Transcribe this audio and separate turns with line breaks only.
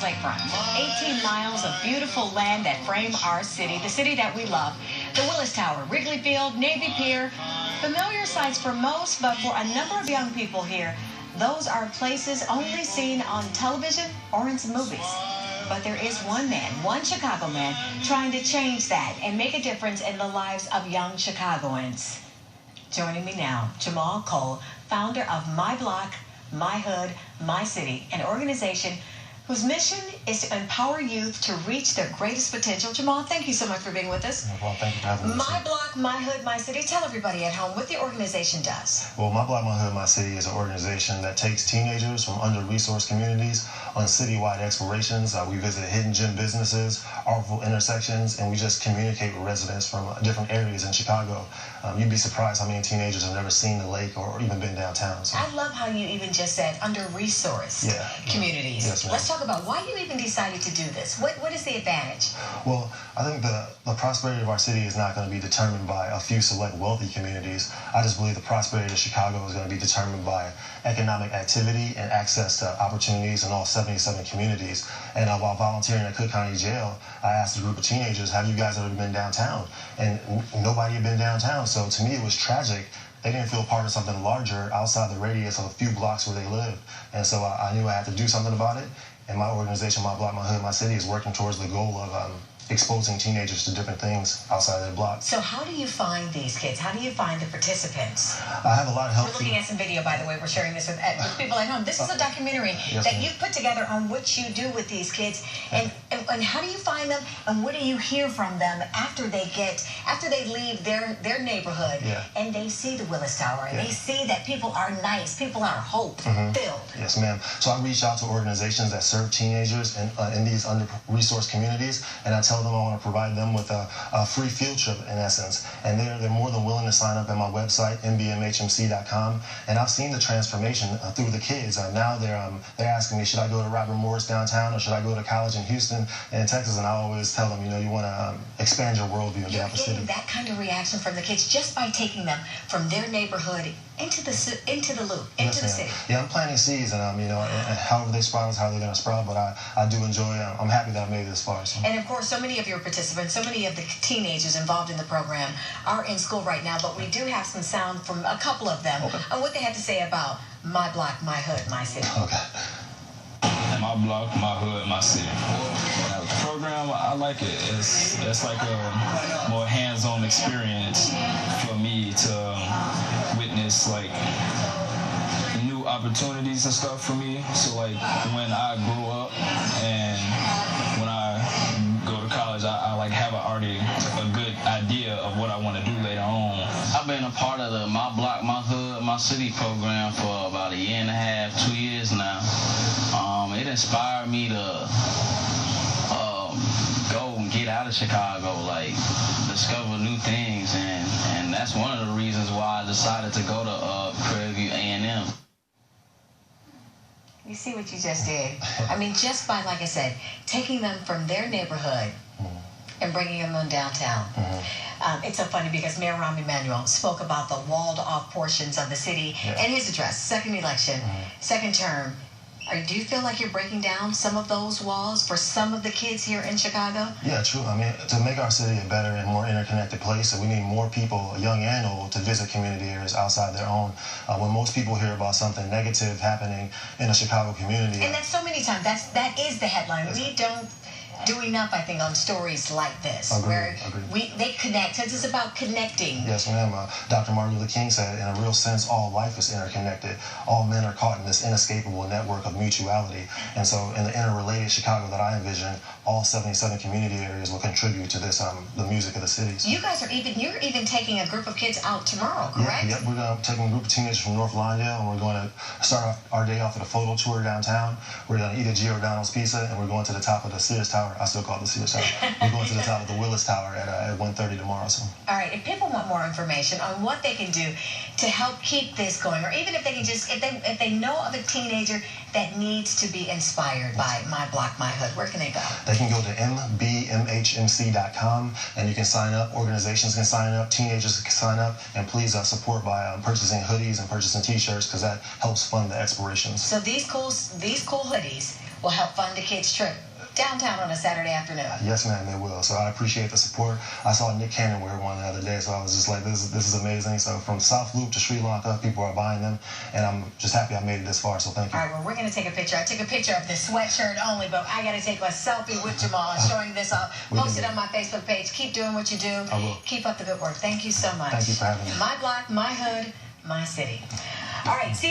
lakefront. 18 miles of beautiful land that frame our city, the city that we love. The Willis Tower, Wrigley Field, Navy Pier, familiar sights for most, but for a number of young people here, those are places only seen on television or in some movies. But there is one man, one Chicago man, trying to change that and make a difference in the lives of young Chicagoans. Joining me now, Jamal Cole, founder of My Block, My Hood, My City, an organization whose mission is to empower youth to reach their greatest potential. Jamal, thank you so much for being with us.
Well, thank you for having me.
My Block, My Hood, My City. Tell everybody at home what the organization does.
Well, My Block, My Hood, My City is an organization that takes teenagers from under-resourced communities on citywide explorations. We visit hidden gem businesses, artful intersections, and we just communicate with residents from different areas in Chicago. You'd be surprised how many teenagers have never seen the lake or even been downtown. So.
I love how you even just said under-resourced communities.
Yes, ma'am.
Let's talk about why you even decided to do this. What is the advantage?
Well, I think the prosperity of our city is not going to be determined by a few select wealthy communities. I just believe the prosperity of Chicago is going to be determined by economic activity and access to opportunities in all 77 communities. And while volunteering at Cook County Jail, I asked a group of teenagers, have you guys ever been downtown? And nobody had been downtown. So to me, it was tragic. They didn't feel part of something larger outside the radius of a few blocks where they live. And so I knew I had to do something about it. And my organization, My Block, My Hood, My City, is working towards the goal of exposing teenagers to different things outside their block.
So how do you find these kids? How do you find the participants?
I have a lot of help.
We're looking at some video, by the way. We're sharing this with people at home. This is a documentary that you've put together on what you do with these kids. And how do you find them? And what do you hear from them after they leave their neighborhood and they see the Willis Tower and they see that people are nice, people are hope-filled?
Yes, ma'am. So I reach out to organizations that serve teenagers in these under-resourced communities, and I tell them I want to provide them with a free field trip, in essence. And they're more than willing to sign up at my website, mbmhmc.com. And I've seen the transformation through the kids. Now they're asking me, should I go to Robert Morris downtown or should I go to college in Houston and Texas? And I always tell them, you want to expand your worldview and get out the city.
You're getting that kind of reaction from the kids just by taking them from their neighborhood into the loop, into the city.
Yeah, I'm planting seeds, and and however they sprout is how they're going to sprout. But I do enjoy. I'm happy that I made it this far. So.
And of course, so many of your participants, so many of the teenagers involved in the program are in school right now. But we do have some sound from a couple of them on what they had to say about My Block, My Hood, My City.
Okay.
My block, my hood, my city. The program, I like it. It's like a more hands-on experience for me to witness like new opportunities and stuff for me. So like when I grow up and when I go to college, I like have already a good idea of what I want to do later on.
I've been a part of the My Block, My Hood, My City program for about 1.5 years, 2 years now. It inspired me to go and get out of Chicago, like discover new things, and that's one of the reasons why I decided to go to Prairie View A&M.
You see what you just did? I mean, just by, like I said, taking them from their neighborhood and bringing them on downtown. It's so funny because Mayor Rahm Emanuel spoke about the walled-off portions of the city in his address, second election, second term. Do you feel like you're breaking down some of those walls for some of the kids here in Chicago?
Yeah, true. I mean, to make our city a better and more interconnected place, we need more people, young and old, to visit community areas outside their own. When most people hear about something negative happening in a Chicago community.
And that's so many times, that is the headline. We don't do enough, I think, on stories like this, where they connect. So it's about connecting.
Yes, ma'am. Dr. Martin Luther King said, in a real sense, all life is interconnected. All men are caught in this inescapable network of mutuality. And so in the interrelated Chicago that I envision, all 77 community areas will contribute to this, the music of the city.
So you guys you're even taking a group of kids out tomorrow, correct?
Yep, we're taking a group of teenagers from North Lawndale, and we're going to start off our day off with a photo tour downtown. We're going to eat a Giordano's pizza, and we're going to the top of the Sears Tower. I still call it the Sears Tower. We're going to the top of the Willis Tower at 1:30 tomorrow. So.
All right, if people want more information on what they can do to help keep this going, or even if they can just, if they know of a teenager that needs to be inspired by My Block, My Hood, where can they go?
They can go to mbmhmc.com, and you can sign up. Organizations can sign up. Teenagers can sign up. And please support by purchasing hoodies and purchasing T-shirts, because that helps fund the explorations.
So these cool hoodies will help fund the kids' trip downtown on a Saturday afternoon.
Yes, ma'am, it will. So I appreciate the support. I saw Nick Cannon wear one the other day, so I was just like, this is amazing. So from South Loop to Sri Lanka, people are buying them, and I'm just happy I made it this far, so thank you.
All right, well, we're going to take a picture. I took a picture of the sweatshirt only, but I got to take a selfie with Jamal showing this off. Post it on my Facebook page. Keep doing what you do.
I will.
Keep up the good work. Thank you so much.
Thank you for having me.
My block, my hood, my city. All right, see